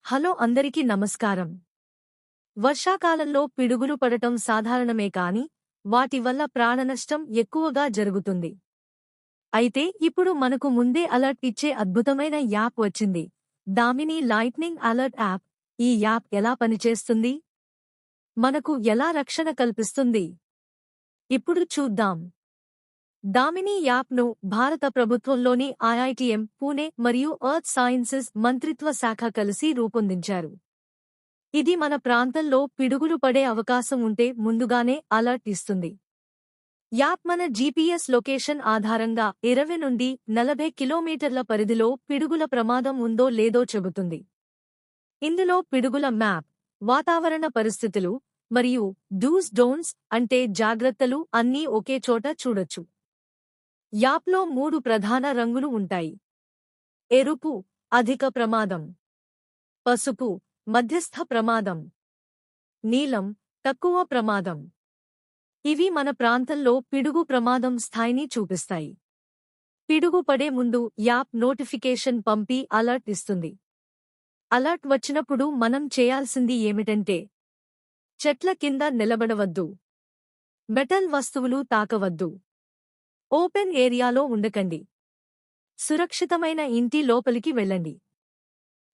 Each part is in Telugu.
హలో అందరికీ నమస్కారం. వర్షాకాలంలో పిడుగులు పడటం సాధారణమే కాని వాటి వల్ల ప్రాణనష్టం ఎక్కువగా జరుగుతుంది. అయితే ఇప్పుడు మనకు ముందే అలర్ట్ ఇచ్చే అద్భుతమైన యాప్ వచ్చింది. Damini lightning alert app. ఈ యాప్ ఎలా పనిచేస్తుంది? మనకు ఎలా రక్షణ కల్పిస్తుంది? ఇప్పుడు చూద్దాం. దామిని యాప్ను భారత ప్రభుత్వంలోని ఐఐటిఎం పూణే మరియు ఎర్త్ సైన్సెస్ మంత్రిత్వ శాఖ కలిసి రూపొందించారు. ఇది మన ప్రాంతంలో పిడుగులు పడే అవకాశం ఉంటే ముందుగానే అలర్ట్ ఇస్తుంది. యాప్ మన జీపీఎస్ లొకేషన్ ఆధారంగా 20 నుండి 40 కిలోమీటర్ల పరిధిలో పిడుగుల ప్రమాదం ఉందో లేదో చెబుతుంది. ఇందులో పిడుగుల మ్యాప్, వాతావరణ పరిస్థితులు మరియు డూస్ డోన్స్ అంటే జాగ్రత్తలు అన్నీ ఒకే చోట చూడొచ్చు. యాప్లో 3 ప్రధాన రంగులు ఉంటాయి. ఎరుపు అధిక ప్రమాదం, పసుపు మధ్యస్థ ప్రమాదం, నీలం తక్కువ ప్రమాదం. ఇవి మన ప్రాంతంలో పిడుగు ప్రమాదం స్థాయిని చూపిస్తాయి. పిడుగు పడే ముందు యాప్ నోటిఫికేషన్ పంపి అలర్ట్ ఇస్తుంది. అలర్ట్ వచ్చినప్పుడు మనం చేయాల్సింది ఏమిటంటే చెట్ల కింద నిలబడవద్దు, మెటల్ వస్తువులు తాకవద్దు, ఓపెన్ ఏరియాలో ఉండకండి, సురక్షితమైన ఇంటి లోపలికి వెళ్ళండి.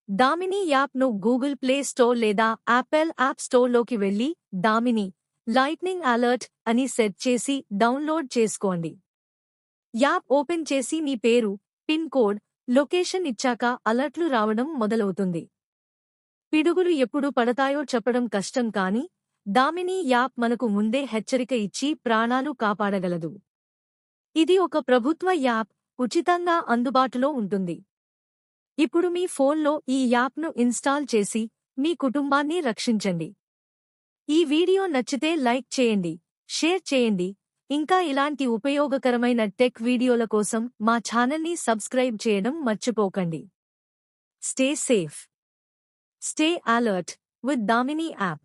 దామిని యాప్ను గూగుల్ ప్లే స్టోర్ లేదా యాపిల్ యాప్ స్టోర్లోకి వెళ్లి దామిని లైట్నింగ్ అలర్ట్ అని సెర్చ్ చేసి డౌన్లోడ్ చేసుకోండి. యాప్ ఓపెన్ చేసి మీ పేరు, పిన్ కోడ్, లొకేషన్ ఇచ్చాక అలర్ట్లు రావడం మొదలవుతుంది. పిడుగులు ఎప్పుడు పడతాయో చెప్పడం కష్టం కాని దామిని యాప్ మనకు ముందే హెచ్చరిక ఇచ్చి ప్రాణాలు కాపాడగలదు. ఇది ఒక ప్రభుత్వ యాప్, ఉచితంగా అందుబాటులో ఉంటుంది. ఇప్పుడు మీ ఫోన్లో ఈ యాప్ను ఇన్స్టాల్ చేసి మీ కుటుంబాన్ని రక్షించండి. ఈ వీడియో నచ్చితే లైక్ చేయండి, షేర్ చేయండి. ఇంకా ఇలాంటి ఉపయోగకరమైన టెక్ వీడియోల కోసం మా ఛానల్ని సబ్స్క్రైబ్ చేయడం మర్చిపోకండి. Stay safe, stay alert with Damini app.